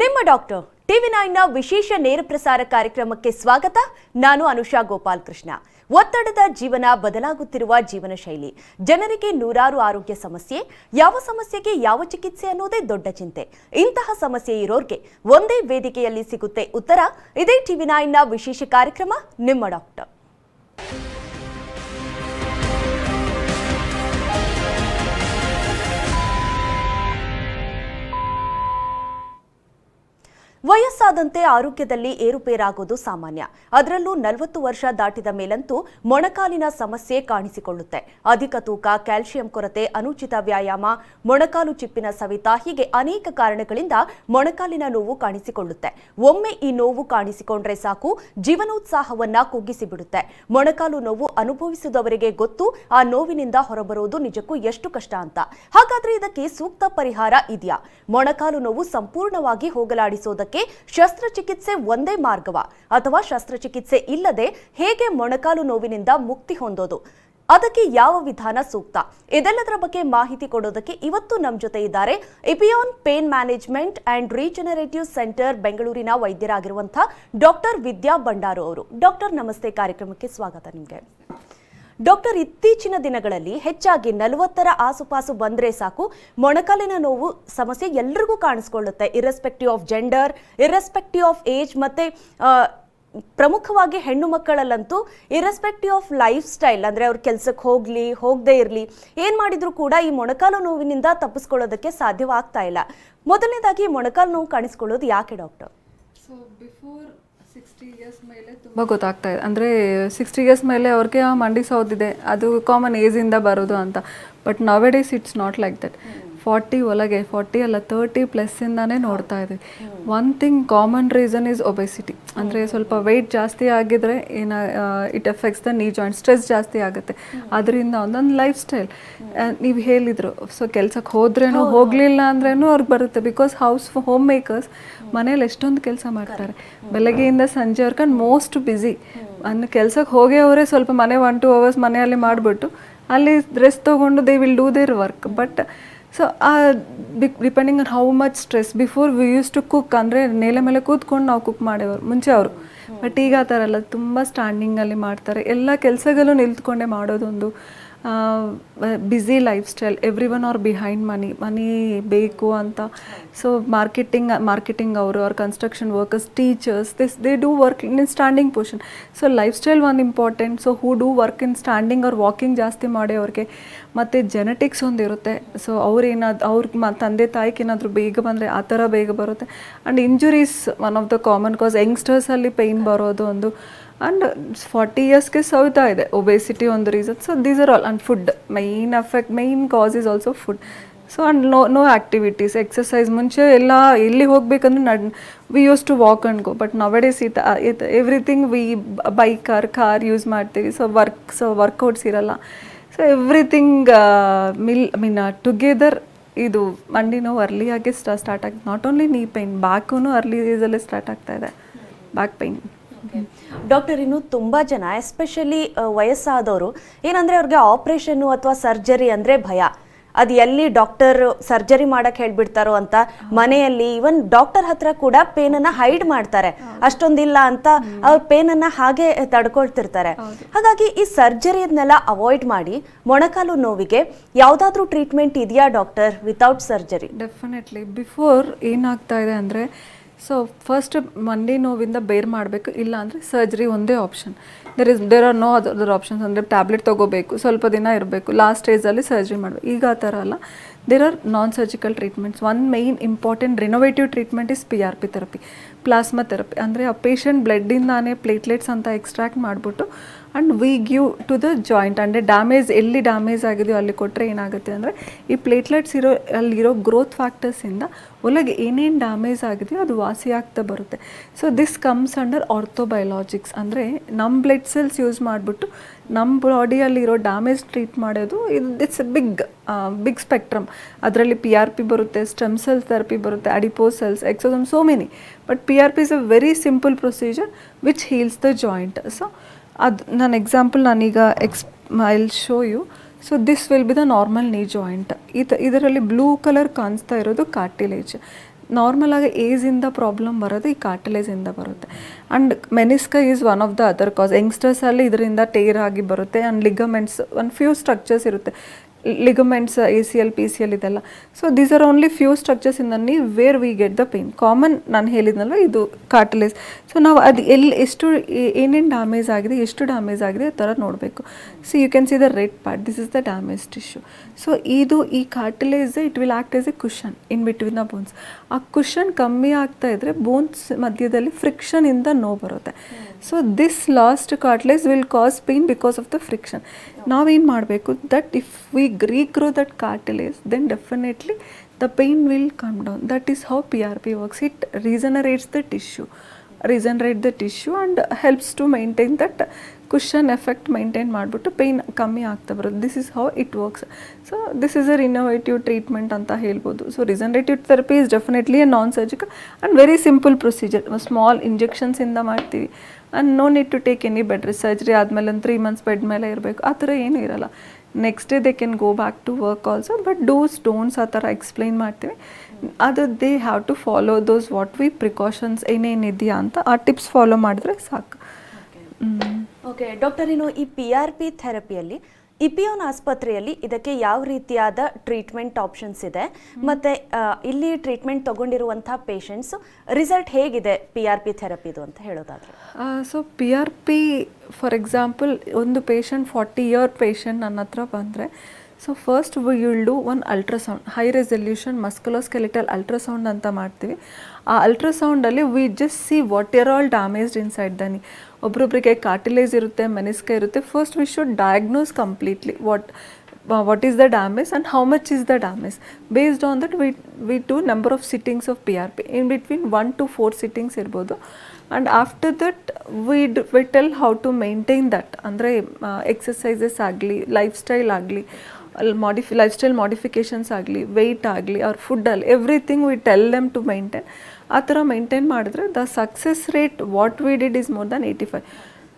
ನಿಮ್ಮ ಡಾಕ್ಟರ್ ಟಿವಿ9ನ ವಿಶೇಷ ನೇರ ಪ್ರಸಾರ ಕಾರ್ಯಕ್ರಮಕ್ಕೆ ಸ್ವಾಗತ. ನಾನು ಅನುಷಾ ಗೋಪಾಲ್ ಕೃಷ್ಣ. ಒತ್ತಡದ ಜೀವನ, ಬದಲಾಗುತ್ತಿರುವ ಜೀವನ ಶೈಲಿ, ಜನರಿಗೆ ನೂರಾರು ಆರೋಗ್ಯ ಸಮಸ್ಯೆ, ಯಾವ ಸಮಸ್ಯೆಗೆ ಯಾವ ಚಿಕಿತ್ಸೆ ಅನ್ನೋದೇ ದೊಡ್ಡ ಚಿಂತೆ. ಇಂತಹ ಸಮಸ್ಯೆ ಇರೋರಿಗೆ ಒಂದೇ ವೇದಿಕೆಯಲ್ಲಿ ಸಿಗುತ್ತೆ ಉತ್ತರ. ಇದೇ ಟಿವಿ9ನ ವಿಶೇಷ ಕಾರ್ಯಕ್ರಮ ನಿಮ್ಮ ಡಾಕ್ಟರ್. ವಯಸ್ಸಾದಂತೆ ಆರೋಗ್ಯದಲ್ಲಿ ಏರುಪೇರಾಗೋದು ಸಾಮಾನ್ಯ. ಅದರಲ್ಲೂ 40 ವರ್ಷ ದಾಟಿದ ಮೇಲಂತೂ ಮೊಣಕಾಲಿನ ಸಮಸ್ಯೆ ಕಾಣಿಸಿಕೊಳ್ಳುತ್ತೆ. ಅಧಿಕ ತೂಕ, ಕ್ಯಾಲ್ಸಿಯಂ ಕೊರತೆ, ಅನುಚಿತ ವ್ಯಾಯಾಮ, ಮೊಣಕಾಲು ಚಿಪ್ಪಿನ ಸವಿತ, ಹೀಗೆ ಅನೇಕ ಕಾರಣಗಳಿಂದ ಮೊಣಕಾಲಿನ ನೋವು ಕಾಣಿಸಿಕೊಳ್ಳುತ್ತೆ. ಒಮ್ಮೆ ಈ ನೋವು ಕಾಣಿಸಿಕೊಂಡ್ರೆ ಸಾಕು, ಜೀವನೋತ್ಸಾಹವನ್ನ ಕುಗ್ಗಿಸಿಬಿಡುತ್ತೆ. ಮೊಣಕಾಲು ನೋವು ಅನುಭವಿಸಿದವರಿಗೆ ಗೊತ್ತು ಆ ನೋವಿನಿಂದ ಹೊರಬರೋದು ನಿಜಕ್ಕೂ ಎಷ್ಟು ಕಷ್ಟ ಅಂತ. ಹಾಗಾದ್ರೆ ಇದಕ್ಕೆ ಸೂಕ್ತ ಪರಿಹಾರ ಇದೆಯಾ? ಮೊಣಕಾಲು ನೋವು ಸಂಪೂರ್ಣವಾಗಿ ಹೋಗಲಾಡಿಸೋದಕ್ಕೆ ಶಸ್ತ್ರಚಿಕಿತ್ಸೆ ಒಂದೇ ಮಾರ್ಗವಾ, ಅಥವಾ ಶಸ್ತ್ರಚಿಕಿತ್ಸೆ ಇಲ್ಲದೆ ಹೇಗೆ ಮೊಣಕಾಲು ನೋವಿನಿಂದ ಮುಕ್ತಿ ಹೊಂದೋದು? ಅದಕ್ಕೆ ಯಾವ ವಿಧಾನ ಸೂಕ್ತ? ಇದೆಲ್ಲದರ ಬಗ್ಗೆ ಮಾಹಿತಿ ಕೊಡೋದಕ್ಕೆ ಇವತ್ತು ನಮ್ಮ ಜೊತೆ ಇದ್ದಾರೆ Epione pain management and regenerative centre ಬೆಂಗಳೂರಿನ ವೈದ್ಯರಾಗಿರುವಂತಹ ಡಾಕ್ಟರ್ ವಿದ್ಯಾ ಭಂಡಾರು ಅವರು. ಡಾಕ್ಟರ್ ನಮಸ್ತೆ, ಕಾರ್ಯಕ್ರಮಕ್ಕೆ ಸ್ವಾಗತ ನಿಮಗೆ. ಡಾಕ್ಟರ್, ಇತ್ತೀಚಿನ ದಿನಗಳಲ್ಲಿ ಹೆಚ್ಚಾಗಿ 40ರ ಆಸುಪಾಸು ಬಂದ್ರೆ ಸಾಕು, ಮೊಣಕಾಲಿನ ನೋವು ಸಮಸ್ಯೆ ಎಲ್ರಿಗೂ ಕಾಣಿಸ್ಕೊಳ್ಳುತ್ತೆ. Irrespective of gender, irrespective of age, ಮತ್ತೆ ಪ್ರಮುಖವಾಗಿ ಹೆಣ್ಣು ಮಕ್ಕಳಲ್ಲಂತೂ ಇರ್ರೆಸ್ಪೆಕ್ಟಿವ್ ಆಫ್ ಲೈಫ್ ಸ್ಟೈಲ್, ಅಂದ್ರೆ ಅವ್ರ ಕೆಲ್ಸಕ್ಕೆ ಹೋಗದೇ ಇರಲಿ, ಏನ್ ಮಾಡಿದ್ರು ಕೂಡ ಈ ಮೊಣಕಾಲು ನೋವಿನಿಂದ ತಪ್ಪಿಸ್ಕೊಳ್ಳೋದಕ್ಕೆ ಸಾಧ್ಯವಾಗ್ತಾ ಇಲ್ಲ. ಮೊದಲನೇದಾಗಿ ಮೊಣಕಾಲು ನೋವು ಕಾಣಿಸ್ಕೊಳ್ಳೋದು ಯಾಕೆ ಡಾಕ್ಟರ್? ಸೊ ಬಿಫೋರ್ 60 ಇಯರ್ಸ್ ಮೇಲೆ ತುಂಬ ಗೊತ್ತಾಗ್ತಾ ಇದೆ. ಅಂದರೆ 60 ಇಯರ್ಸ್ ಮೇಲೆ ಅವ್ರಿಗೆ ಮಂಡಿ ಸೌದಿದೆ, ಅದು ಕಾಮನ್ ಏಜಿಂದ ಬರೋದು ಅಂತ. But now days it's not like that. 40 ಒಳಗೆ, 40 ಅಲ್ಲ 30+ ನೋಡ್ತಾ ಇದ್ದೀವಿ. One thing common reason is obesity. ಅಂದರೆ ಸ್ವಲ್ಪ ವೆಯ್ಟ್ ಜಾಸ್ತಿ ಆಗಿದ್ರೆ it effects the knee joint, stress ಜಾಸ್ತಿ ಆಗುತ್ತೆ. ಅದರಿಂದ ಒಂದೊಂದು ಲೈಫ್ ಸ್ಟೈಲ್ ನೀವು ಹೇಳಿದರು. ಸೊ ಕೆಲ್ಸಕ್ಕೆ ಹೋದ್ರೇನು ಹೋಗಲಿಲ್ಲ ಅಂದ್ರೇನು ಅವ್ರಿಗೆ ಬರುತ್ತೆ. ಬಿಕಾಸ್ ಹೋಮ್ ಮೇಕರ್ಸ್ ಮನೇಲಿ ಎಷ್ಟೊಂದು ಕೆಲಸ ಮಾಡ್ತಾರೆ, ಬೆಳಗ್ಗೆಯಿಂದ ಸಂಜೆವರೆಗೆ ಮೋಸ್ಟ್ ಬ್ಯುಸಿ. ಕೆಲ್ಸಕ್ಕೆ ಹೋಗಿ ಅವರೇ ಸ್ವಲ್ಪ ಮನೆ 1-2 ಅವರ್ಸ್ ಮನೆಯಲ್ಲಿ ಮಾಡಿಬಿಟ್ಟು ಅಲ್ಲಿ ರೆಸ್ಟ್ ತೊಗೊಂಡು they will do their work. But so depending on how much stress. Before we use to cook, ಅಂದರೆ ನೇಲೆ ಮೇಲೆ ಕೂತ್ಕೊಂಡು ನಾವು ಕುಕ್ ಮಾಡೋರು ಮುಂಚೆ ಅವರು. ಬಟ್ ಈಗ ಆ ಥರ ಅಲ್ಲ, ತುಂಬ ಸ್ಟ್ಯಾಂಡಿಂಗಲ್ಲಿ ಮಾಡ್ತಾರೆ. ಎಲ್ಲ ಕೆಲಸಗಳು ನಿಲ್ತ್ಕೊಂಡೇ ಮಾಡೋದೊಂದು busy lifestyle. Every one are behind money ಬೇಕು ಅಂತ. ಸೊ ಮಾರ್ಕೆಟಿಂಗ್ ಅವರು, ಅವ್ರ construction workers, teachers, they do work in standing position. So lifestyle ಒಂದು important. So who do work in standing ಅವ್ರು ವಾಕಿಂಗ್ ಜಾಸ್ತಿ ಮಾಡಿ ಅವ್ರಿಗೆ. ಮತ್ತು ಜೆನೆಟಿಕ್ಸ್ ಒಂದು ಇರುತ್ತೆ. ಸೊ ಅವ್ರ ತಂದೆ ತಾಯಿಗೆ ಏನಾದರೂ ಬೇಗ ಬಂದರೆ ಆ ಥರ ಬೇಗ ಬರುತ್ತೆ. And injuries one of the common cause. ಯಂಗ್ಸ್ಟರ್ಸಲ್ಲಿ ಪೇಯ್ನ್ ಬರೋದು ಒಂದು. ಆ್ಯಂಡ್ 40 ಇಯರ್ಸ್ಗೆ ಸೌತಾ ಇದೆ. ಒಬೆಸಿಟಿ ಒಂದು reason. So these are all. And food main cause is also food. So and no activities, exercise. ಮುಂಚೆ ಎಲ್ಲಿ ಹೋಗ್ಬೇಕಂದ್ರೆ we use to walk and go. But now days everything we bike car use ಮಾಡ್ತೀವಿ. So workouts ಇರಲ್ಲ. So everything together ಇದು ಮಂಡಿ ನೋವು ಅರ್ಲಿಯಾಗಿ start ಆಗಿದೆ. ನಾಟ್ ಓನ್ಲಿ ನೀ ಪೈನ್, ಬ್ಯಾಕೂ ಅರ್ಲಿ ಏಜಲ್ಲೇ ಸ್ಟಾರ್ಟ್ ಆಗ್ತಾ ಇದೆ, ಬ್ಯಾಕ್ ಪೈನ್. ಡಾಕ್ಟರ್, ಇನ್ನು ತುಂಬಾ ಜನ ಎಸ್ಪೆಷಲಿ ವಯಸ್ಸಾದವರು ಏನಂದ್ರೆ ಅವ್ರಿಗೆ ಆಪರೇಷನ್ನು ಅಥವಾ ಸರ್ಜರಿ ಅಂದ್ರೆ ಭಯ. ಅದು ಎಲ್ಲಿ ಡಾಕ್ಟರ್ ಸರ್ಜರಿ ಮಾಡಕ್ ಹೇಳ್ಬಿಡ್ತಾರೋ ಅಂತ ಮನೆಯಲ್ಲಿ ಇವನ್ ಡಾಕ್ಟರ್ ಹತ್ರ ಕೂಡ ಪೇನನ್ನ ಹೈಡ್ ಮಾಡ್ತಾರೆ. ಅಷ್ಟೊಂದಿಲ್ಲ ಅಂತ ಅವ್ರ ಪೇನನ್ನ ಹಾಗೆ ತಡ್ಕೊಳ್ತಿರ್ತಾರೆ. ಹಾಗಾಗಿ ಈ ಸರ್ಜರಿಯನ್ನೆಲ್ಲ ಅವಾಯ್ಡ್ ಮಾಡಿ ಮೊಣಕಾಲು ನೋವಿಗೆ ಯಾವ್ದಾದ್ರೂ ಟ್ರೀಟ್ಮೆಂಟ್ ಇದೆಯಾ doctor without surgery? Definitely. Before ಏನಾಗ್ತಾ ಇದೆ ಅಂದರೆ, ಸೊ ಫಸ್ಟ್ ಮಂಡಿ ನೋವಿಂದ ಬೇರೆ ಮಾಡಬೇಕು, ಇಲ್ಲ ಅಂದರೆ ಸರ್ಜರಿ ಒಂದೇ option. There are no other options. ಅಂದರೆ ಟ್ಯಾಬ್ಲೆಟ್ ತೊಗೋಬೇಕು, ಸ್ವಲ್ಪ ದಿನ ಇರಬೇಕು, ಲಾಸ್ಟ್ ಸ್ಟೇಜಲ್ಲಿ ಸರ್ಜರಿ ಮಾಡಬೇಕು. ಈಗ ಆ ಥರ ಅಲ್ಲ. There are non surgical treatments. One main important renovative treatment is PRP therapy, plasma therapy. ಅಂದರೆ ಆ ಪೇಷಂಟ್ ಬ್ಲಡ್ಡಿಂದಾನೇ ಪ್ಲೇಟ್ಲೆಟ್ಸ್ ಅಂತ ಎಕ್ಸ್ಟ್ರಾಕ್ಟ್ ಮಾಡಿಬಿಟ್ಟು and we give to the joint. ಅಂದರೆ ಎಲ್ಲಿ ಡ್ಯಾಮೇಜ್ ಆಗಿದೆಯೋ ಅಲ್ಲಿ ಕೊಟ್ಟರೆ ಏನಾಗುತ್ತೆ ಅಂದರೆ, ಈ ಪ್ಲೇಟ್ಲೆಟ್ಸ್ ಅಲ್ಲಿರೋ ಗ್ರೋತ್ ಫ್ಯಾಕ್ಟರ್ಸಿಂದ ಒಳಗೆ ಏನೇನು ಡ್ಯಾಮೇಜ್ ಆಗಿದೆಯೋ ಅದು ವಾಸಿ ಆಗ್ತಾ ಬರುತ್ತೆ. So this comes under orthobiologics. ಅಂದರೆ ನಮ್ಮ ಬ್ಲಡ್ ಸೆಲ್ಸ್ ಯೂಸ್ ಮಾಡಿಬಿಟ್ಟು ನಮ್ಮ ಬಾಡಿಯಲ್ಲಿರೋ ಡ್ಯಾಮೇಜ್ ಟ್ರೀಟ್ ಮಾಡೋದು. It's a big spectrum. ಅದರಲ್ಲಿ PRP ಬರುತ್ತೆ, ಸ್ಟೆಮ್ ಸೆಲ್ ಥೆರಪಿ ಬರುತ್ತೆ, adipose cells, exosome, so many. But PRP is a very simple procedure which heals the joint. So ಅದು ನನ್ನ ಎಕ್ಸಾಂಪಲ್ ನಾನೀಗ I will show you. So this will be the normal knee joint. ಇದರಲ್ಲಿ blue colour ಕಾಣಿಸ್ತಾ ಇರೋದು cartilage. Normal ಆಗಿ ಏಜಿಂದ problem ಬರೋದು ಈ ಕಾರ್ಟಿಲೇಜಿಂದ ಬರುತ್ತೆ. And meniscus is one of the other cause. ಯಂಗ್ಸ್ಟರ್ಸಲ್ಲಿ ಇದರಿಂದ ಟೇರ್ ಆಗಿ ಬರುತ್ತೆ. ಆ್ಯಂಡ್ ಲಿಗಮೆಂಟ್ಸ್ ಒಂದು ಫ್ಯೂ ಸ್ಟ್ರಕ್ಚರ್ಸ್ ಇರುತ್ತೆ, ಲಿಗಮೆಂಟ್ಸ್, ACL, PCL ಇದೆಲ್ಲ. So these are only few structures in the knee where we get the pain. Common ನಾನು ಹೇಳಿದ್ನಲ್ವ ಇದು ಕಾರ್ಟಿಲೇಜ್. ಸೊ ನಾವು ಅದು ಎಷ್ಟು ಏನೇನು ಡ್ಯಾಮೇಜ್ ಆಗಿದೆ, ಎಷ್ಟು ಡ್ಯಾಮೇಜ್ ಆಗಿದೆ ಆ ಥರ ನೋಡಬೇಕು. See you can see the red part, this is the damage tissue. So ಇದು ಈ cartilage it will act as a cushion in between the bones. ಆ ಕುಷನ್ ಕಮ್ಮಿ ಆಗ್ತಾ ಇದ್ದರೆ ಬೋನ್ಸ್ ಮಧ್ಯದಲ್ಲಿ ಫ್ರಿಕ್ಷನಿಂದ ನೋವು ಬರುತ್ತೆ. So this lost cartilage will cause pain because of the friction. ನಾವೇನು ಮಾಡಬೇಕು that if we regrow that cartilage, then definitely the pain will come down. That is how PRP works. It regenerates the tissue and helps to maintain that cushion effect, maintain ಮಾಡಿಬಿಟ್ಟು pain ಕಮ್ಮಿ ಆಗ್ತಾ ಬರೋದು. This is how it works. So this is a renovative treatment ಅಂತ ಹೇಳ್ಬೋದು. ಸೊ regenerative therapy is definitely a non surgical and very simple procedure. Small ಇಂಜೆಕ್ಷನ್ಸಿಂದ ಮಾಡ್ತೀವಿ and no need to take any bed rest. Surgery ಆದಮೇಲೆ ಒಂದು 3 months bed ಮೇಲೆ ಇರಬೇಕು ಆ ಥರ ಏನೂ ಇರಲ್ಲ. Next day they can go back to work also. But do's don'ts ಆ ಥರ ಎಕ್ಸ್ಪ್ಲೈನ್ ಮಾಡ್ತೀವಿ. ಅದು they have to follow those what we precautions ಏನೇನಿದೆಯಾ ಅಂತ ಆ ಟಿಪ್ಸ್ ಫಾಲೋ ಮಾಡಿದ್ರೆ ಸಾಕು. ಓಕೆ ಡಾಕ್ಟರ್, ಇನ್ನು ಈ PRP ಥೆರಪಿಯಲ್ಲಿ ಇಪಿಯೋನ್ ಆಸ್ಪತ್ರೆಯಲ್ಲಿ ಇದಕ್ಕೆ ಯಾವ ರೀತಿಯಾದ ಟ್ರೀಟ್ಮೆಂಟ್ ಆಪ್ಷನ್ಸ್ ಇದೆ, ಮತ್ತು ಇಲ್ಲಿ ಟ್ರೀಟ್ಮೆಂಟ್ ತಗೊಂಡಿರುವಂಥ ಪೇಷಂಟ್ಸ್ ರಿಸಲ್ಟ್ ಹೇಗಿದೆ PRP ಥೆರಪಿದು ಅಂತ ಹೇಳೋದಾದರೆ? ಸೊ PRP ಫಾರ್ ಎಕ್ಸಾಂಪಲ್ ಒಂದು ಪೇಷಂಟ್ 40-year ಪೇಷಂಟ್ ನನ್ನ ಹತ್ರ ಬಂದರೆ, so first we will do one ultrasound, high resolution musculoskeletal ultrasound ಅಂತ ಮಾಡ್ತೀವಿ. ಆ ಅಲ್ಟ್ರಾಸೌಂಡಲ್ಲಿ we just see what are all damaged inside the knee. ಒಬ್ರೊಬ್ರಿಗೆ ಕಾರ್ಟಿಲೇಜ್ ಇರುತ್ತೆ, ಮೆನಿಸ್ಕ ಇರುತ್ತೆ. First we should diagnose completely what is the damage and how much is the damage. Based on that we do number of sittings of PRP, in between 1 to 4 sittings irbodu. And after that we tell how to maintain that, andre exercises agli, lifestyle agli, lifestyle modifications agli, weight agli or food agli, everything we tell them to maintain. ಆ ಥರ maintain ಮಾಡಿದ್ರೆ the success rate what we did is more than 85.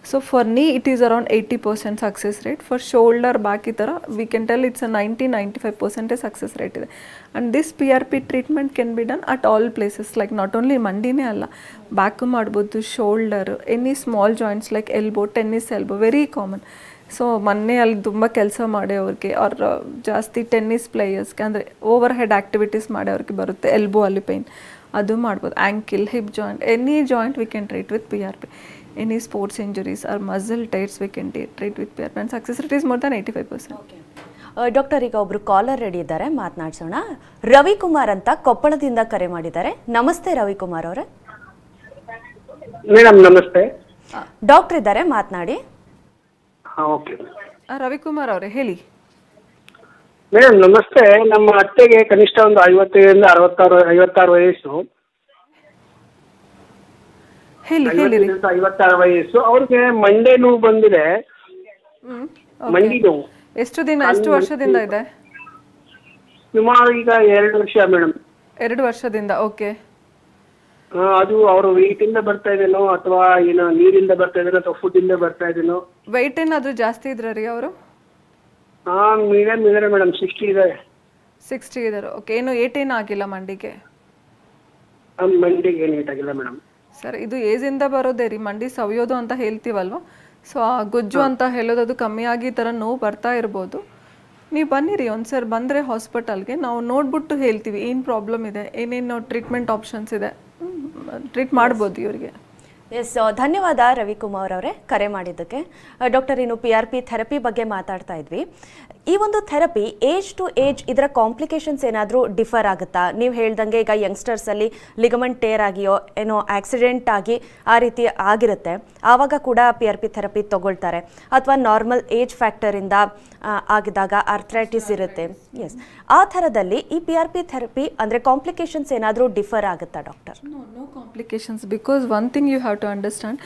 So for knee it is around 80% success rate. For shoulder, back ಈ ಥರ we can tell it's a 90-95% success rate ಇದೆ. And this PRP treatment can be done at all places, like not only ಮಂಡಿನೇ ಅಲ್ಲ, back ಮಾಡ್ಬೋದು, shoulder, any small joints like elbow, tennis elbow very common. So ಮೊನ್ನೆ ಅಲ್ಲಿ ತುಂಬ ಕೆಲಸ ಮಾಡೋವ್ರಿಗೆ ಅವ್ರ ಜಾಸ್ತಿ tennis ಪ್ಲೇಯರ್ಸ್ಗೆ ಅಂದರೆ ಓವರ್ ಹೆಡ್ ಆ್ಯಕ್ಟಿವಿಟೀಸ್ ಮಾಡೋವ್ರಿಗೆ ಬರುತ್ತೆ ಎಲ್ಬೋ ಅಲ್ಲಿ ಪೇನ್, ಅದು ಮಾಡ್ಬೋದು. Ankle, hip joint, any joint we can treat with PRP. Any sports injuries or muscle tears we can treat with PRP and success rate is more than 85%. Doctor, ಈಗ ಒಬ್ರು caller ready ಇದ್ದಾರೆ, ಮಾತನಾಡ್ಸೋಣ. ರವಿಕುಮಾರ್ ಅಂತ ಕೊಪ್ಪಳದಿಂದ ಕರೆ ಮಾಡಿದ್ದಾರೆ. ನಮಸ್ತೆ ರವಿಕುಮಾರ್ ಅವರೇ. ಮೇಡಮ್ ನಮಸ್ತೆ. Doctor ಇದ್ದಾರೆ, ಮಾತನಾಡಿ. ಓಕೆ ರವಿಕುಮಾರ್ ಅವರೇ ಹೇಳಿ. ಮೇಡಮ್ ನಮಸ್ತೆ. ನಮ್ಮ ಅತ್ತೆಗೆ ಕನಿಷ್ಠ ಒಂದು 55 ರಿಂದ 56 ವಯಸ್ಸು. ಹೇಳಿ 56 ವಯಸ್ಸು. ಅವ್ರಿಗೆ ಮಂಡೆ ನೋವು ಬಂದಿದೆ. ಮಂಡಿ ನೋವು ಎಷ್ಟು ವರ್ಷದಿಂದ ಇದೆ? ಸುಮಾರು ಈಗ 2 ವರ್ಷ ಮೇಡಮ್. 2 ವರ್ಷದಿಂದ. ಓಕೆ. ಅದು ಅವರು ವೆಯ್ಟ್ ಇಂದ ಬರ್ತಾ ಇದೇನೋ ಅಥವಾ ಏನೋ ನೀರಿಂದ ಬರ್ತಾ ಇದೇನೋ ಅಥವಾ ಫುಡ್ ಇಂದ ಬರ್ತಾ ಇದೇನೋ. ವೆಯ್ಟ್ ಏನಾದ್ರು ಜಾಸ್ತಿ ಇದ್ರಿ ಅವರು? ಮೀಡಿಯಂ ಇದಾರೆ ಮೇಡಮ್, 60 ಇದಾರೆ. 60 ಇದಾರೆ. ಓಕೆ. ಏನು ಏಟೇನು ಆಗಿಲ್ಲ ಮಂಡಿಗೆ? ಮಂಡಿಗೆ ಏನು ಏಟಾಗಿಲ್ಲ ಮೇಡಮ್. ಸರ್, ಇದು ಏಜಿಂದ ಬರೋದೇ ರೀ, ಮಂಡಿ ಸವಿಯೋದು ಅಂತ ಹೇಳ್ತೀವಲ್ವ. ಸೊ ಆ ಗುಜ್ಜು ಅಂತ ಹೇಳೋದು ಅದು ಕಮ್ಮಿಯಾಗಿ ಈ ಥರ ನೋವು ಬರ್ತಾ ಇರ್ಬೋದು. ನೀವು ಬನ್ನಿರಿ ಒಂದ್ಸರಿ, ಬಂದರೆ ಹಾಸ್ಪಿಟಲ್ಗೆ ನಾವು ನೋಡ್ಬಿಟ್ಟು ಹೇಳ್ತೀವಿ ಏನು ಪ್ರಾಬ್ಲಮ್ ಇದೆ, ಏನೇನು ಟ್ರೀಟ್ಮೆಂಟ್ ಆಪ್ಷನ್ಸ್ ಇದೆ, ಟ್ರೀಟ್ ಮಾಡ್ಬೋದು ಇವರಿಗೆ. ಎಸ್, ಧನ್ಯವಾದ ರವಿಕುಮಾರ್ ಅವರೇ ಕರೆ ಮಾಡಿದ್ದಕ್ಕೆ. ಡಾಕ್ಟರ್, ಇನ್ನು PRP ಥೆರಪಿ ಬಗ್ಗೆ ಮಾತಾಡ್ತಾ ಇದ್ವಿ. ಈ ಒಂದು ಥೆರಪಿ ಏಜ್ ಟು ಏಜ್ ಇದರ ಕಾಂಪ್ಲಿಕೇಶನ್ಸ್ ಏನಾದರೂ ಡಿಫರ್ ಆಗುತ್ತಾ? ನೀವು ಹೇಳ್ದಂಗೆ ಈಗ ಯಂಗ್ಸ್ಟರ್ಸಲ್ಲಿ ಲಿಗಮೆಂಟ್ ಟೇರ್ ಆಗಿಯೋ ಏನೋ ಆಕ್ಸಿಡೆಂಟ್ ಆಗಿ ಆ ರೀತಿ ಆಗಿರುತ್ತೆ, ಆವಾಗ ಕೂಡ PRP ಥೆರಪಿ ತಗೊಳ್ತಾರೆ, ಅಥವಾ ನಾರ್ಮಲ್ ಏಜ್ ಫ್ಯಾಕ್ಟರಿಂದ ಆಗಿದಾಗ ಆರ್ಥ್ರೈಟಿಸ್ ಇರುತ್ತೆ. ಎಸ್, ಆ ಥರದಲ್ಲಿ ಈ PRP ಥೆರಪಿ ಅಂದರೆ ಕಾಂಪ್ಲಿಕೇಶನ್ಸ್ ಏನಾದರೂ ಡಿಫರ್ ಆಗುತ್ತಾ doctor? No complications, because one thing you have to understand,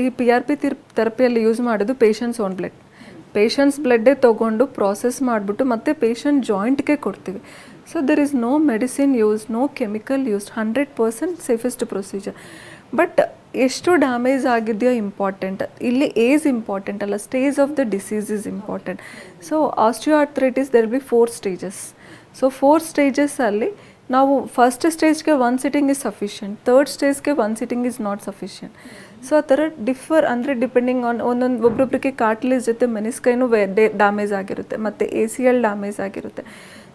ಈ PRP ಥೆರಪಿಯಲ್ಲಿ ಯೂಸ್ ಮಾಡೋದು ಪೇಷಂಟ್ಸ್ ಓನ್ ಬ್ಲಡ್. ಪೇಷಂಟ್ಸ್ ಬ್ಲಡ್ಡೇ ತೊಗೊಂಡು ಪ್ರಾಸೆಸ್ ಮಾಡಿಬಿಟ್ಟು ಮತ್ತೆ ಪೇಷಂಟ್ ಜಾಯಿಂಟ್ಗೆ ಕೊಡ್ತೀವಿ. So there is no medicine use, no chemical use, 100% safest procedure. But ಎಷ್ಟು ಡ್ಯಾಮೇಜ್ ಆಗಿದೆಯೋ ಇಂಪಾರ್ಟೆಂಟ್, ಇಲ್ಲಿ ಏಜ್ ಇಂಪಾರ್ಟೆಂಟ್ ಅಲ್ಲ, stage of the disease is important. So osteoarthritis there will be 4 stages. So 4 stages ಅಲ್ಲಿ ನಾವು first ಸ್ಟೇಜ್ಗೆ 1 sitting is sufficient, third ಸ್ಟೇಜ್ಗೆ 1 sitting is not sufficient. So ಆ ಥರ ಡಿಫರ್ ಅಂದರೆ ಡಿಪೆಂಡಿಂಗ್ ಆನ್ ಒಬ್ಬೊಬ್ಬರಿಗೆ ಕಾರ್ಟಿಲೇಜ್ ಜೊತೆ ಮೆನಿಸ್ಕೈನು ಡ್ಯಾಮೇಜ್ ಆಗಿರುತ್ತೆ, ಮತ್ತು ACL ಡ್ಯಾಮೇಜ್ ಆಗಿರುತ್ತೆ.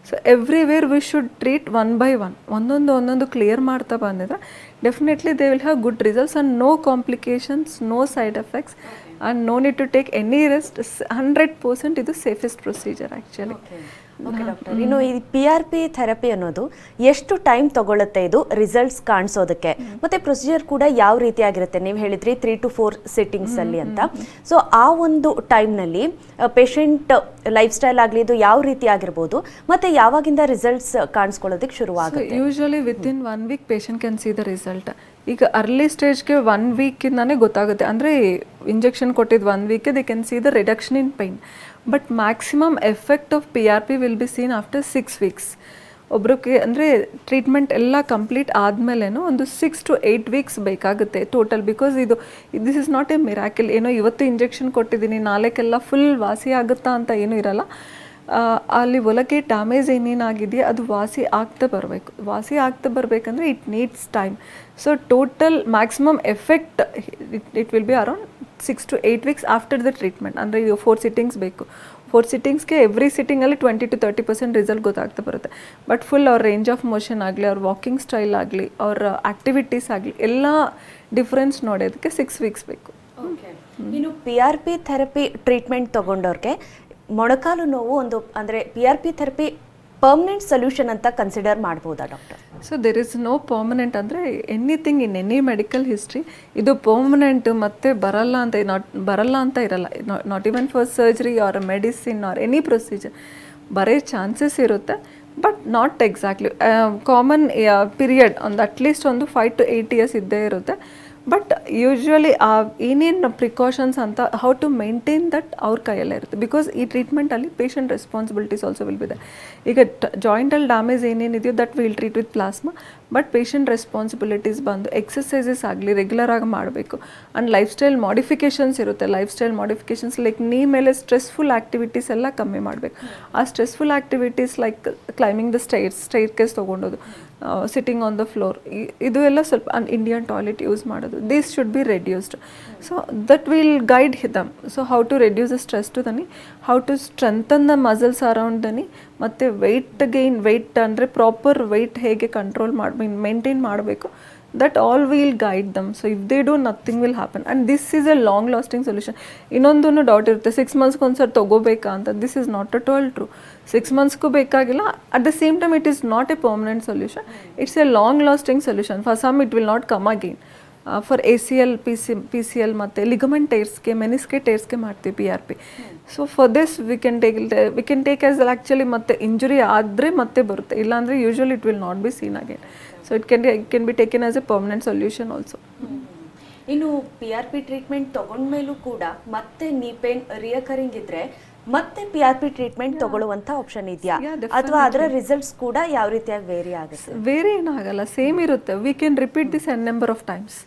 So everywhere we should treat 1 by 1, ಒಂದೊಂದು ಕ್ಲಿಯರ್ ಮಾಡ್ತಾ ಬಂದಿದ್ರೆ definitely they will have good results and no complications, no side effects and no need to take any rest. 100% ಇದು safest procedure actually. Okay doctor, ಇನ್ನು ಈ PRP therapy ಅನ್ನೋದು ಎಷ್ಟು time ತಗೊಳುತ್ತೆ ಇದು ರಿಸಲ್ಟ್ಸ್ ಕಾಣಿಸೋದಕ್ಕೆ, ಮತ್ತೆ ಪ್ರೊಸೀಜರ್ ಕೂಡ ಯಾವ ರೀತಿ ಆಗಿರುತ್ತೆ? ನೀವು ಹೇಳಿದ್ರಿ 3 to 4 ಸಿಟ್ಟಿಂಗ್ಸ್ ಅಲ್ಲಿ ಅಂತ. ಸೊ ಆ ಒಂದು ಟೈಮ್ನಲ್ಲಿ ಪೇಷಂಟ್ ಲೈಫ್ ಸ್ಟೈಲ್ ಆಗಲಿ ಇದು ಯಾವ ರೀತಿ ಆಗಿರ್ಬೋದು, ಮತ್ತೆ ಯಾವಾಗಿಂದ ರಿಸಲ್ಟ್ಸ್ ಕಾಣಿಸ್ಕೊಳ್ಳೋದಕ್ಕೆ ಶುರುವಾಗುತ್ತೆ? Usually within 1 week patient can see the result. ಈಗ ಅರ್ಲಿ ಸ್ಟೇಜ್ಗೆ 1 weekindaನೇ ಗೊತ್ತಾಗುತ್ತೆ, ಅಂದರೆ ಇಂಜೆಕ್ಷನ್ ಕೊಟ್ಟಿದ್ದು 1 week they can see the reduction in pain. But maximum effect of PRP will be seen after 6 weeks. ಒಬ್ರಿಗೆ ಅಂದರೆ ಟ್ರೀಟ್ಮೆಂಟ್ ಎಲ್ಲ ಕಂಪ್ಲೀಟ್ ಆದಮೇಲೇನೋ ಒಂದು 6 to 8 weeks ಬೇಕಾಗುತ್ತೆ total. Because this is not A miracle. ಏನೋ ಇವತ್ತು ಇಂಜೆಕ್ಷನ್ ಕೊಟ್ಟಿದ್ದೀನಿ ನಾಳೆಗೆಲ್ಲ full ವಾಸಿ ಆಗುತ್ತಾ ಅಂತ ಏನೂ ಇರಲ್ಲ. ಅಲ್ಲಿ ಒಳಗೆ ಡ್ಯಾಮೇಜ್ ಏನೇನಾಗಿದೆಯಾ ಅದು ವಾಸಿ ಆಗ್ತಾ ಬರಬೇಕು. ವಾಸಿ ಆಗ್ತಾ ಬರಬೇಕಂದ್ರೆ it needs time. So total maximum effect it will be around 6 to 8 weeks after the treatment. ಅಂದರೆ ಇದು 4 ಸಿಟ್ಟಿಂಗ್ಸ್ ಬೇಕು. 4 ಸಿಟ್ಟಿಂಗ್ಸ್ಗೆ ಎವ್ರಿ ಸಿಟ್ಟಿಂಗಲ್ಲಿ 20 to 30% ರಿಸಲ್ಟ್ ಗೊತ್ತಾಗ್ತಾ ಬರುತ್ತೆ. ಬಟ್ ಫುಲ್ ಅವ್ರ ರೇಂಜ್ ಆಫ್ ಮೋಷನ್ ಆಗಲಿ, ಅವ್ರ ವಾಕಿಂಗ್ ಸ್ಟೈಲ್ ಆಗಲಿ, ಅವ್ರ ಆ್ಯಕ್ಟಿವಿಟೀಸ್ ಆಗಲಿ ಎಲ್ಲ ಡಿಫ್ರೆನ್ಸ್ ನೋಡೋದಕ್ಕೆ 6 weeks ಬೇಕು. ಇನ್ನು PRP ಥೆರಪಿ ಟ್ರೀಟ್ಮೆಂಟ್ ತಗೊಂಡವ್ರಿಗೆ ಮೊಣಕಾಲು ನೋವು ಒಂದು ಅಂದರೆ PRP ಥೆರಪಿ ಪರ್ಮನೆಂಟ್ ಸೊಲ್ಯೂಷನ್ ಅಂತ ಕನ್ಸಿಡರ್ ಮಾಡ್ಬೋದಾ doctor? So there is no permanent. ಅಂದರೆ anything in any medical history ಇದು ಪರ್ಮನೆಂಟ್ ಮತ್ತೆ ಬರಲ್ಲ ಅಂತ ಇರಲ್ಲ. Not even for surgery or medicine or any procedure ಬರೋ ಚಾನ್ಸಸ್ ಇರುತ್ತೆ, but not exactly. Common period ಒಂದು ಅಟ್ಲೀಸ್ಟ್ ಒಂದು 5 to 8 years ಇದ್ದೇ ಇರುತ್ತೆ. ಬಟ್ ಯೂಶ್ವಲಿ ಏನೇನು ಪ್ರಿಕಾಷನ್ಸ್ ಅಂತ ಹೌ ಟು ಮೇಂಟೈನ್ ದಟ್ ಅವ್ರ ಕೈಯಲ್ಲೇ ಇರುತ್ತೆ. ಬಿಕಾಸ್ ಈ ಟ್ರೀಟ್ಮೆಂಟಲ್ಲಿ patient responsibilities also will be there. ಈಗ ಜಾಯಿಂಟಲ್ಲಿ ಡ್ಯಾಮೇಜ್ ಏನೇನಿದೆಯೋ that will treat with plasma, but patient responsibilities ಬಂದು ಎಕ್ಸಸೈಸಸ್ ಆಗಲಿ ರೆಗ್ಯುಲರಾಗಿ ಮಾಡಬೇಕು. ಆ್ಯಂಡ್ ಲೈಫ್ ಸ್ಟೈಲ್ ಮಾಡಿಫಿಕೇಷನ್ಸ್ ಇರುತ್ತೆ. Lifestyle modifications like knee ಮೇಲೆ ಸ್ಟ್ರೆಸ್ಫುಲ್ ಆ್ಯಕ್ಟಿವಿಟೀಸ್ ಎಲ್ಲ ಕಮ್ಮಿ ಮಾಡಬೇಕು. ಆ stressful activities like climbing the staircase ತೊಗೊಂಡೋದು, ಸಿಟ್ಟಿಂಗ್ ಆನ್ ದ ಫ್ಲೋರ್, ಇದು ಎಲ್ಲ ಸ್ವಲ್ಪ ಇಂಡಿಯನ್ ಟಾಯ್ಲೆಟ್ ಯೂಸ್ ಮಾಡೋದು, this should be reduced. So that will guide them. So how to reduce the stress to the knee, how to strengthen the muscles around the knee, ಮತ್ತು weight ಅಂದರೆ proper weight ಹೇಗೆ control maintain ಮಾಡಬೇಕು, that all will guide them. So if they do, nothing will happen, and this is a long lasting solution. ಇನ್ನೊಂದು doubt ಇರುತ್ತೆ, 6 months ಒಂದ್ಸರಿ ತಗೋಬೇಕಾ ಅಂತ. This is not at all true. 6 monthsಗೂ ಬೇಕಾಗಿಲ್ಲ. At the same time it is not a permanent solution, it's a long lasting solution. For some it will not come again. For ACL, PCL ಮತ್ತು ligament ಟೇರ್ಸ್ಗೆ, menisci ಟೇರ್ಸ್ಗೆ ಮಾಡ್ತೀವಿ PRP. So for this we can take as actually ಮತ್ತೆ injury ಆದರೆ ಮತ್ತೆ ಬರುತ್ತೆ, ಇಲ್ಲಾಂದರೆ usually it will not be seen again. So it can be taken as A permanent solution also. ಇನ್ನು PRP ಟ್ರೀಟ್ಮೆಂಟ್ ತಗೊಂಡ್ಮೇಲೂ ಕೂಡ ಮತ್ತೆ ನೀ ಪೇನ್ ರಿಯಕರಿಂಗ್ ಇದ್ರೆ ಮತ್ತೆ PRP ಟ್ರೀಟ್ಮೆಂಟ್ ತಗೊಳ್ಳುವಂತ ಆಪ್ಷನ್ ಇದೆಯಾ, ಅಥವಾ ಅದರ ರಿಸಲ್ಟ್ಸ್ ಕೂಡ ಯಾವ ರೀತಿಯಾಗಿ ವೇರಿ ಆಗುತ್ತೆ? ವೇರಿ ಏನಾಗಲ್ಲ, ಸೇಮ್ ಇರುತ್ತೆ. We can repeat this N number of times,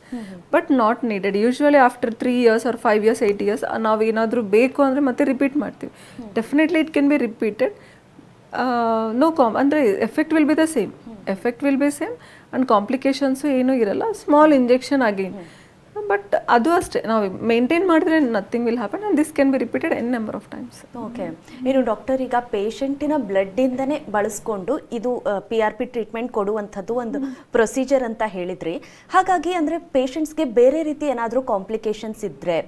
but not needed. Usually after 3 years or 5 years, 8 years ನಾವು ಏನಾದರೂ ಬೇಕು ಅಂದರೆ ಮತ್ತೆ ರಿಪೀಟ್ ಮಾಡ್ತೀವಿ. Definitely it can be repeated. No ಅಂದರೆ effect will be the same. Effect will be same and complications ಏನೂ ಇರಲ್ಲ. Small injection again, but ಅದು ಅಷ್ಟೇ ನಾವು ಮೇಂಟೈನ್ ಮಾಡಿದ್ರೆ nothing will happen, and this can be repeated N number of times. Okay. ಇನ್ನು doctor, ಈಗ ಪೇಷಂಟಿನ ಬ್ಲಡ್ಡಿಂದನೇ ಬಳಸ್ಕೊಂಡು ಇದು PRP ಟ್ರೀಟ್ಮೆಂಟ್ ಕೊಡುವಂಥದ್ದು ಒಂದು ಪ್ರೊಸೀಜರ್ ಅಂತ ಹೇಳಿದ್ರಿ. ಹಾಗಾಗಿ ಅಂದರೆ ಪೇಷಂಟ್ಸ್ಗೆ ಬೇರೆ ರೀತಿ ಏನಾದರೂ ಕಾಂಪ್ಲಿಕೇಶನ್ಸ್ ಇದ್ದರೆ,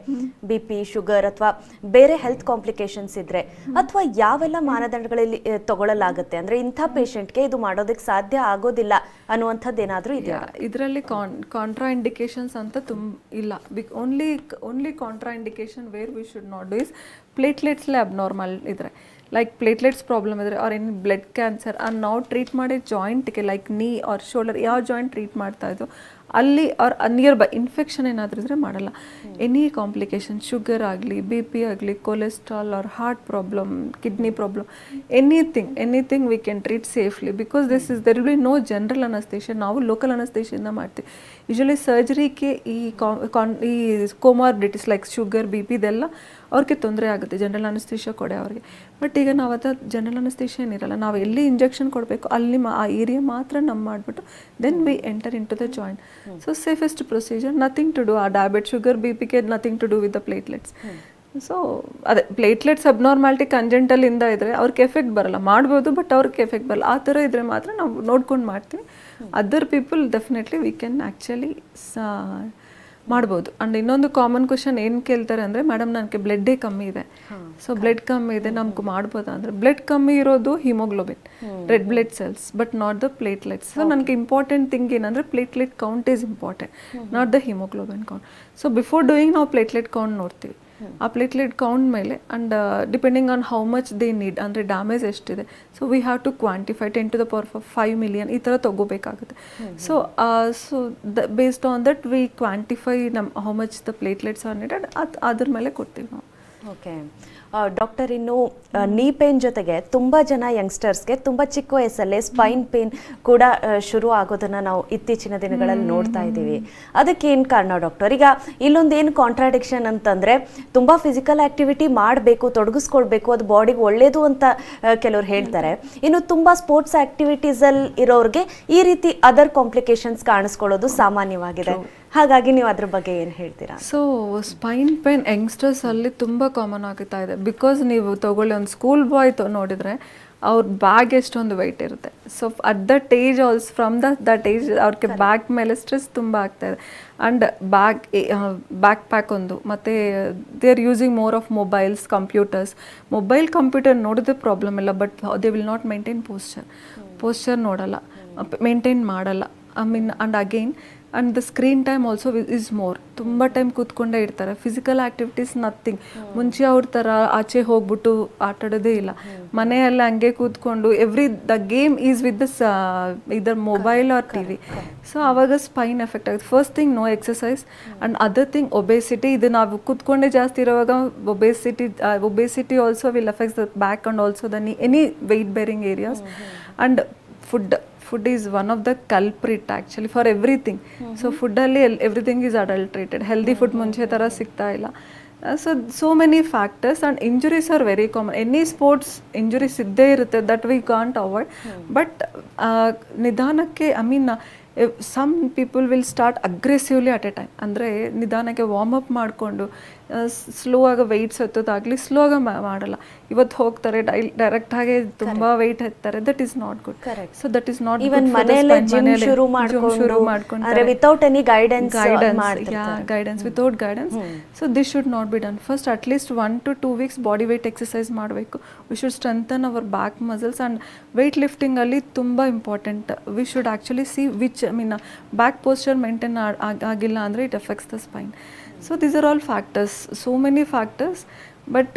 BP, ಶುಗರ್ ಅಥವಾ ಬೇರೆ ಹೆಲ್ತ್ ಕಾಂಪ್ಲಿಕೇಶನ್ಸ್ ಇದ್ದರೆ, ಅಥವಾ ಯಾವೆಲ್ಲ ಮಾನದಂಡಗಳಲ್ಲಿ ತಗೊಳ್ಳಲಾಗುತ್ತೆ, ಅಂದರೆ ಇಂಥ ಪೇಷಂಟ್ಗೆ ಇದು ಮಾಡೋದಕ್ಕೆ ಸಾಧ್ಯ ಆಗೋದಿಲ್ಲ ಅನ್ನುವಂಥದ್ದು ಏನಾದರೂ ಇದೆಯಾ? ಇದರಲ್ಲಿ ಕಾಂಟ್ರಾ ಇಂಡಿಕೇಶನ್ಸ್ ಅಂತ ಇಲ್ಲ. Only contraindication where we should not do is ಪ್ಲೇಟ್ಲೆಟ್ಸ್ಲೇ ಅಬ್ನಾರ್ಮಲ್ ಇದ್ರೆ, ಲೈಕ್ ಪ್ಲೇಟ್ಲೆಟ್ಸ್ ಪ್ರಾಬ್ಲಮ್ ಇದ್ರೆ ಆರ್ ಎನಿ ಬ್ಲಡ್ ಕ್ಯಾನ್ಸರ್, ನಾವು ಟ್ರೀಟ್ ಮಾಡಿ ಜಾಯಿಂಟ್ಗೆ ಲೈಕ್ ನೀ ಆರ್ ಶೋಲ್ಡರ್ ಯಾವ ಜಾಯಿಂಟ್ ಟ್ರೀಟ್ ಮಾಡ್ತಾ ಇದ್ದೋ ಅಲ್ಲಿ ಅವ್ರ ನಿಯರ್ ಬೈ ಇನ್ಫೆಕ್ಷನ್ ಏನಾದರೂ ಇದ್ದರೆ ಮಾಡಲ್ಲ. ಎನಿ ಕಾಂಪ್ಲಿಕೇಶನ್, ಶುಗರ್ ಆಗಲಿ, ಬಿ ಪಿ ಆಗಲಿ, cholesterol or heart problem, kidney problem, anything we can treat safely because there will be no general anaesthesia. ನಾವು ಲೋಕಲ್ ಅನಸ್ತೇಷಿಯಿಂದ ಮಾಡ್ತೀವಿ. ಯೂಶಲಿ ಸರ್ಜರಿಗೆ ಈ comorbidities like sugar, B P ಇದೆಲ್ಲ ಅವ್ರಿಗೆ ತೊಂದರೆ ಆಗುತ್ತೆ ಜನರಲ್ ಅನಸ್ತೇಷಿಯಾ ಕೊಡೆ ಅವ್ರಿಗೆ. ಬಟ್ ಈಗ ನಾವು ಜನರಲ್ ಅನಸ್ತೇಷಿಯಾ ಏನಿರಲ್ಲ, ನಾವು ಎಲ್ಲಿ ಇಂಜೆಕ್ಷನ್ ಕೊಡಬೇಕು ಅಲ್ಲಿ ಆ ಏರಿಯಾ ಮಾತ್ರ ನಮ್ಮ ಮಾಡಿಬಿಟ್ಟು then we enter into the joint. So safest procedure, nothing to do. ಆ ಡಯಾಬಿಟ್, ಶುಗರ್, ಬಿ ಪಿಗೆ nothing to do with the platelets. So ಅದೇ ಪ್ಲೇಟ್ಲೆಟ್ಸ್ ಅಬ್ನಾರ್ಮಾಲಿಟಿ ಕಂಜೆಂಟಲಿಂದ ಇದ್ದರೆ ಅವ್ರಿಗೆ ಎಫೆಕ್ಟ್ ಬರಲ್ಲ, ಮಾಡ್ಬೋದು ಬಟ್ ಅವ್ರಿಗೆ ಎಫೆಕ್ಟ್ ಬರಲ್ಲ. ಆ ಥರ ಇದ್ದರೆ ಮಾತ್ರ ನಾವು ನೋಡ್ಕೊಂಡು ಮಾಡ್ತೀವಿ. Other people definitely we can actually ಮಾಡ್ಬೋದು. ಆ್ಯಂಡ್ ಇನ್ನೊಂದು ಕಾಮನ್ ಕ್ವಶನ್ ಏನು ಕೇಳ್ತಾರೆ ಅಂದರೆ, ಮೇಡಮ್ ನನಗೆ ಬ್ಲಡ್ಡೇ ಕಮ್ಮಿ ಇದೆ, ಸೊ ಬ್ಲಡ್ ಕಮ್ಮಿ ಇದೆ ನಮ್ಗೆ ಮಾಡ್ಬೋದಾ ಅಂದರೆ, ಬ್ಲಡ್ ಕಮ್ಮಿ ಇರೋದು haemoglobin, red blood cells, but not the platelets. So ನನಗೆ ಇಂಪಾರ್ಟೆಂಟ್ ಥಿಂಗ್ ಏನಂದರೆ platelet count is important, not the haemoglobin count. So before doing ನಾವು ಪ್ಲೇಟ್ಲೆಟ್ ಕೌಂಟ್ ನೋಡ್ತೀವಿ. ಆ ಪ್ಲೇಟ್ಲೆಟ್ ಕೌಂಟ್ ಮೇಲೆ and depending on how much they need, ಅಂದರೆ damage ಎಷ್ಟಿದೆ, so we have to quantify 10 to the power 5 million ಈ ಥರ ತೊಗೋಬೇಕಾಗುತ್ತೆ. So based on that we quantify how much the platelets are needed, ಅದ್ರ ಮೇಲೆ ಕೊಡ್ತೀವಿ ನಾವು. ಓಕೆ ಡಾಕ್ಟರ್, ಇನ್ನು ನೀ ಪೇನ್ ಜೊತೆಗೆ ತುಂಬ ಜನ ಯಂಗ್ಸ್ಟರ್ಸ್ಗೆ ತುಂಬ ಚಿಕ್ಕ ವಯಸ್ಸಲ್ಲೇ ಸ್ಪೈನ್ ಪೇನ್ ಕೂಡ ಶುರು ಆಗೋದನ್ನು ನಾವು ಇತ್ತೀಚಿನ ದಿನಗಳಲ್ಲಿ ನೋಡ್ತಾ ಇದ್ದೀವಿ. ಅದಕ್ಕೆ ಏನು ಕಾರಣ ಡಾಕ್ಟರ್? ಈಗ ಇಲ್ಲೊಂದು ಏನು ಕಾಂಟ್ರಾಡಿಕ್ಷನ್ ಅಂತಂದರೆ, ತುಂಬ ಫಿಸಿಕಲ್ ಆ್ಯಕ್ಟಿವಿಟಿ ಮಾಡಬೇಕು, ತೊಡಗಿಸ್ಕೊಳ್ಬೇಕು, ಅದು ಬಾಡಿಗೆ ಒಳ್ಳೆಯದು ಅಂತ ಕೆಲವ್ರು ಹೇಳ್ತಾರೆ. ಇನ್ನು ತುಂಬ ಸ್ಪೋರ್ಟ್ಸ್ ಆ್ಯಕ್ಟಿವಿಟೀಸಲ್ಲಿ ಇರೋರಿಗೆ ಈ ರೀತಿ ಅದರ್ ಕಾಂಪ್ಲಿಕೇಶನ್ಸ್ ಕಾಣಿಸ್ಕೊಳ್ಳೋದು ಸಾಮಾನ್ಯವಾಗಿದೆ. ಹಾಗಾಗಿ ನೀವು ಅದ್ರ ಬಗ್ಗೆ ಏನು ಹೇಳ್ತೀರಾ? ಸೊ ಸ್ಪೈನ್ ಪೇನ್ ಯಂಗ್ಸ್ಟರ್ಸ್ ಅಲ್ಲಿ ತುಂಬ ಕಾಮನ್ ಆಗ್ತಾ ಇದೆ. ಬಿಕಾಸ್ ನೀವು ತಗೊಳ್ಳಿ, ಒಂದು ಸ್ಕೂಲ್ ಬಾಯ್ ನೋಡಿದರೆ ಅವ್ರ ಬ್ಯಾಗ್ ಎಷ್ಟೊಂದು ವೆಯ್ಟ್ ಇರುತ್ತೆ. So at that age also, from that age ಅವ್ರಿಗೆ ಬ್ಯಾಗ್ ಮೇಲೆ ಸ್ಟ್ರೆಸ್ ತುಂಬ ಆಗ್ತಾಯಿದೆ. ಆ್ಯಂಡ್ ಬ್ಯಾಕ್ ಪ್ಯಾಕ್ ಒಂದು, ಮತ್ತು they are using more of mobiles, computer ನೋಡಿದ್ರೆ ಪ್ರಾಬ್ಲಮ್ ಇಲ್ಲ, but they will not maintain posture ನೋಡಲ್ಲ, ಮೇಂಟೈನ್ ಮಾಡಲ್ಲ. And again and the screen time also is more. ತುಂಬ ಟೈಮ್ ಕೂತ್ಕೊಂಡೇ ಇರ್ತಾರೆ, ಫಿಸಿಕಲ್ ಆ್ಯಕ್ಟಿವಿಟೀಸ್ ನಥಿಂಗ್. ಮುಂಚೆ ಅವ್ರ ಥರ ಆಚೆ ಹೋಗ್ಬಿಟ್ಟು ಆಟಾಡೋದೇ ಇಲ್ಲ, ಮನೆಯಲ್ಲ ಹಂಗೆ ಕೂತ್ಕೊಂಡು the game is with either mobile or T V. So ಆವಾಗ ಸ್ಪೈನ್ ಎಫೆಕ್ಟ್ ಆಗುತ್ತೆ. First thing no exercise, and other thing obesity. ಇದು ನಾವು ಕೂತ್ಕೊಂಡೇ ಜಾಸ್ತಿ ಇರುವಾಗ obesity also will affects the back and also the any weight bearing areas. And food is one of the culprit actually for everything. So food alli everything is adulterated. Healthy food munche tara sikta illa. So many factors, and injuries are very common. Any sports injuries idde irutte, that we can't avoid. But nidanakke, I mean some people will start aggressively at a time. ಅಂದರೆ ನಿಧಾನಕ್ಕೆ warm up ಮಾಡಿಕೊಂಡು slow ಆಗಿ weights ಎತ್ತೋದಾಗಲಿ slow ಆಗಿ ಮಾಡಲ್ಲ. ಇವತ್ತು ಹೋಗ್ತಾರೆ direct ಆಗಿ ತುಂಬ ವೆಯ್ಟ್ ಎತ್ತಾರೆ, that is not good. So that is not even ಮನೆಯಲ್ಲೇ ಜಿಮ್ ಶುರು ಮಾಡ್ಕೊಂಡು without any guidance, without guidance. So this should not be done. First at least 1 to 2 weeks body weight exercise ಮಾಡಬೇಕು. We should strengthen our back muscles. And weight lifting ಅಲ್ಲಿ ತುಂಬ important. We should actually see which back posture maintain ಆಗಿಲ್ಲ ಅಂದರೆ it effects the spine. So these are all factors, so many factors. But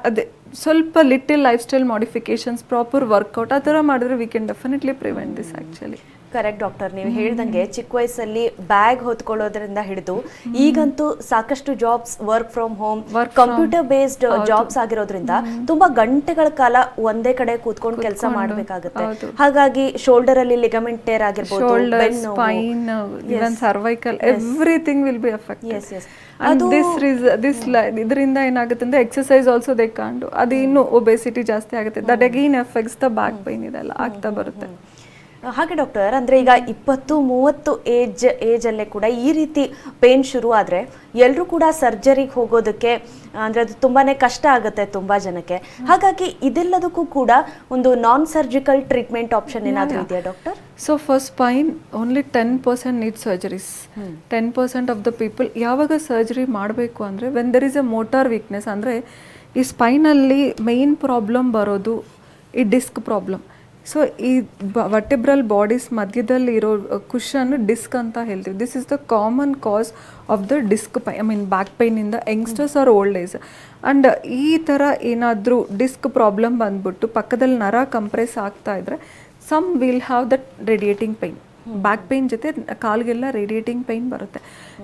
ಅದೇ ಸ್ವಲ್ಪ little lifestyle modifications, proper workout ಆ ಥರ ಮಾಡಿದ್ರೆ we can definitely prevent this actually. Correct doctor, ನೀವು ಹೇಳ್ದಂಗೆ ಚಿಕ್ಕ ವಯಸ್ಸಲ್ಲಿ ಬ್ಯಾಗ್ ಹೊತ್ಕೊಳ್ಳೋದ್ರಿಂದ ಹಿಡಿದು ಈಗಂತೂ ಸಾಕಷ್ಟು jobs work from home, computer based jobs ಆಗಿರೋದ್ರಿಂದ ತುಂಬಾ ಗಂಟೆಗಳ ಕಾಲ ಒಂದೇ ಕಡೆ ಕೂತ್ಕೊಂಡು ಕೆಲಸ ಮಾಡಬೇಕಾಗುತ್ತೆ. ಹಾಗಾಗಿ ಶೋಲ್ಡರ್ ಅಲ್ಲಿ ಲಿಗಮೆಂಟ್ ಟೇರ್ ಆಗಿರ್ಬೋದು, spine, even cervical, everything will be affected. ಇದರಿಂದ ಏನಾಗುತ್ತೆ ಅಂದ್ರೆ exercise also they can't do. ಅದು ಇನ್ನು ಒಬೆಸಿಟಿ ಜಾಸ್ತಿ ಆಗುತ್ತೆ. That again affects the back pain, ಇದೆಲ್ಲ ಆಗ್ತಾ ಬರುತ್ತೆ. ಹಾಗೆ ಡಾಕ್ಟರ್, ಅಂದರೆ ಈಗ 20-30 ಏಜ್ ಅಲ್ಲೇ ಕೂಡ ಈ ರೀತಿ ಪೇನ್ ಶುರು ಆದರೆ ಎಲ್ಲರೂ ಕೂಡ ಸರ್ಜರಿಗೆ ಹೋಗೋದಕ್ಕೆ ಅಂದರೆ ಅದು ತುಂಬಾ ಕಷ್ಟ ಆಗುತ್ತೆ ತುಂಬ ಜನಕ್ಕೆ. ಹಾಗಾಗಿ ಇದೆಲ್ಲದಕ್ಕೂ ಕೂಡ ಒಂದು ನಾನ್ ಸರ್ಜಿಕಲ್ ಟ್ರೀಟ್ಮೆಂಟ್ ಆಪ್ಷನ್ ಏನಾದರೂ ಇದೆಯಾ doctor? So for spine only 10% need surgeries. 10% of the people ಯಾವಾಗ ಸರ್ಜರಿ ಮಾಡಬೇಕು ಅಂದರೆ when there is a motor weakness. ಅಂದರೆ ಈ ಸ್ಪೈನಲ್ಲಿ ಮೇನ್ ಪ್ರಾಬ್ಲಮ್ ಬರೋದು ಈ ಡಿಸ್ಕ್ ಪ್ರಾಬ್ಲಮ್. ಸೊ ಈ ವರ್ಟೆಬ್ರಲ್ ಬಾಡೀಸ್ ಮಧ್ಯದಲ್ಲಿ ಇರೋ ಕುಷನ್ ಡಿಸ್ಕ್ ಅಂತ ಹೇಳ್ತೀವಿ. This is the common cause of the disc pain, back ಪೈನಿಂದ youngsters or old age. And ಈ ಥರ ಏನಾದರೂ ಡಿಸ್ಕ್ ಪ್ರಾಬ್ಲಮ್ ಬಂದ್ಬಿಟ್ಟು ಪಕ್ಕದಲ್ಲಿ ನರ ಕಂಪ್ರೆಸ್ ಆಗ್ತಾ ಇದ್ರೆ some will have that radiating pain. Back pain ಜೊತೆ ಕಾಲ್ಗೆಲ್ಲ ರೇಡಿಯೇಟಿಂಗ್ ಪೈನ್ ಬರುತ್ತೆ.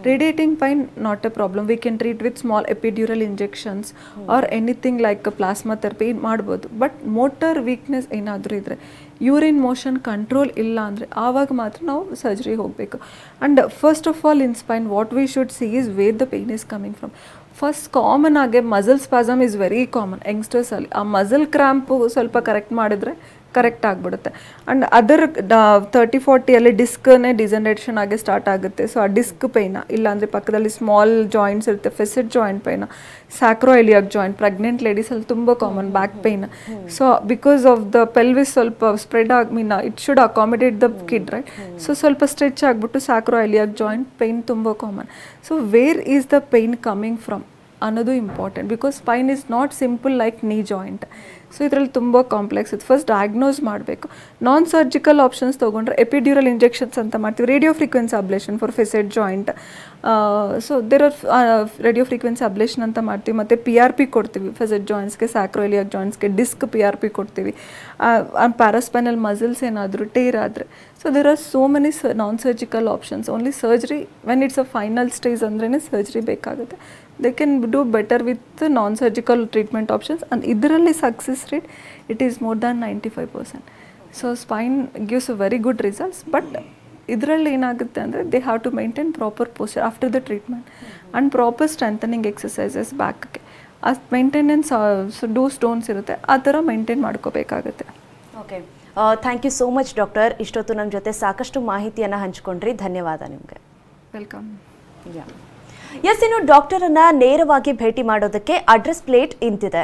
Radiating pain not a problem, we can treat with small epidural injections or anything like plasma therapy ಮಾಡ್ಬೋದು. ಬಟ್ ಮೋಟರ್ ವೀಕ್ನೆಸ್ ಏನಾದರೂ ಇದ್ದರೆ, urine motion control ಇಲ್ಲ ಅಂದರೆ ಆವಾಗ ಮಾತ್ರ ನಾವು ಸರ್ಜರಿಗೆ ಹೋಗಬೇಕು. And first of all in spine what we should see is where the pain is coming from. First common ಆಗಿ muscle spasm is very common ಯಂಗ್ಸ್ಟರ್ಸಲ್ಲಿ. ಆ ಮಸಲ್ ಕ್ರ್ಯಾಂಪು ಸ್ವಲ್ಪ ಕರೆಕ್ಟ್ ಮಾಡಿದ್ರೆ ಕರೆಕ್ಟ್ ಆಗಿಬಿಡುತ್ತೆ. ಆ್ಯಂಡ್ ಅದರ್ 30-40 ಡಿಸ್ಕ್ನೇ ಡಿಜನರೇಷನ್ ಆಗಿ start ಆಗುತ್ತೆ. So ಆ ಡಿಸ್ಕ್ ಪೈನ, ಇಲ್ಲಾಂದರೆ ಪಕ್ಕದಲ್ಲಿ ಸ್ಮಾಲ್ ಜಾಯಿಂಟ್ಸ್ ಇರುತ್ತೆ, ಫೆಸೆಟ್ ಜಾಯಿಂಟ್ ಪೈನ, ಸ್ಯಾಕ್ರೋಎಲಿಯಾಕ್ ಜಾಯಿಂಟ್, ಪ್ರೆಗ್ನೆಂಟ್ ಲೇಡೀಸಲ್ಲಿ ತುಂಬ common back pain. So because of the pelvis ಸ್ವಲ್ಪ spread it should accommodate the kid, right? So ಸ್ವಲ್ಪ ಸ್ಟ್ರೆಚ್ ಆಗಿಬಿಟ್ಟು ಸ್ಯಾಕ್ರೋಎಲಿಯಾಕ್ ಜಾಯಿಂಟ್ ಪೈನ್ ತುಂಬ common. So where is the pain coming from ಅನ್ನೋದು important, because spine is not simple like knee joint. So ಇದರಲ್ಲಿ ತುಂಬ complex ಇದೆ. First diagnose ಮಾಡಬೇಕು. Non surgical options ತೊಗೊಂಡ್ರೆ epidural injections ಅಂತ ಮಾಡ್ತೀವಿ, radio frequency ablation for facet joint. So there are radio frequency ablation ಅಂತ ಮಾಡ್ತೀವಿ. ಮತ್ತು PRP ಕೊಡ್ತೀವಿ ಫೆಸೆಟ್ ಜಾಯಿಂಟ್ಸ್ಗೆ, ಸ್ಯಾಕ್ರೋಎಲಿಯಾಕ್ ಜಾಯಿಂಟ್ಸ್ಗೆ ಡಿಸ್ಕ್ PRP ಕೊಡ್ತೀವಿ. ಪ್ಯಾರಾಸ್ಪೈನಲ್ ಮಸಲ್ಸ್ ಏನಾದರೂ ಟೇರ್ ಆದರೆ. So there are so many non surgical options. Only surgery when it's a final stage ಅಂದ್ರೇ surgery ಬೇಕಾಗುತ್ತೆ. they can do better with non-surgical treatment options, and idರಲ್ಲಿ success rate it is more than 95%. So spine gives a very good results, but idರಲ್ಲಿ ಏನಾಗುತ್ತೆ ಅಂದರೆ they have to maintain proper posture after the treatment and proper strengthening exercises backಗೆ. ಆ maintenance dos ಡೋನ್ಸ್ ಇರುತ್ತೆ, ಆ ಥರ maintain ಮಾಡ್ಕೋಬೇಕಾಗುತ್ತೆ. Okay, thank you so much doctor. ಇಷ್ಟೊತ್ತು ನಮ್ಮ ಜೊತೆ ಸಾಕಷ್ಟು ಮಾಹಿತಿಯನ್ನು ಹಂಚ್ಕೊಂಡ್ರಿ, ಧನ್ಯವಾದ ನಿಮಗೆ. ವೆಲ್ಕಮ್. ಎಸ್, ಇನ್ನು ಡಾಕ್ಟರನ್ನ ನೇರವಾಗಿ ಭೇಟಿ ಮಾಡೋದಕ್ಕೆ ಅಡ್ರೆಸ್ ಪ್ಲೇಟ್ ಇಂತಿದೆ.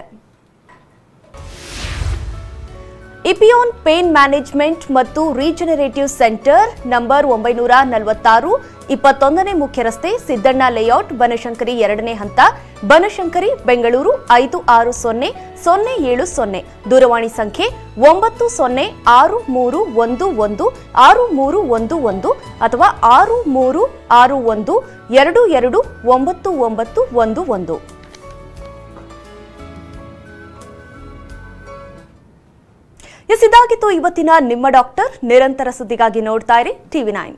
ಇಪಿಯೋನ್ ಪೇನ್ ಮ್ಯಾನೇಜ್ಮೆಂಟ್ ಮತ್ತು ರೀಜನರೇಟಿವ್ ಸೆಂಟರ್, ನಂಬರ್ 946, 21ನೇ ಮುಖ್ಯ ರಸ್ತೆ, ಸಿದ್ದಣ್ಣ ಲೇಔಟ್, ಬನಶಂಕರಿ 2ನೇ ಹಂತ, ಬನಶಂಕರಿ, ಬೆಂಗಳೂರು 5060-070. ದೂರವಾಣಿ ಸಂಖ್ಯೆ 9063116311 ಅಥವಾ 6361229911. ಇದಾಗಿತ್ತು ಇವತ್ತಿನ ನಿಮ್ಮ ಡಾಕ್ಟರ್. ನಿರಂತರ ಸುದ್ದಿಗಾಗಿ ನೋಡ್ತಾ ಇರಿ TV9.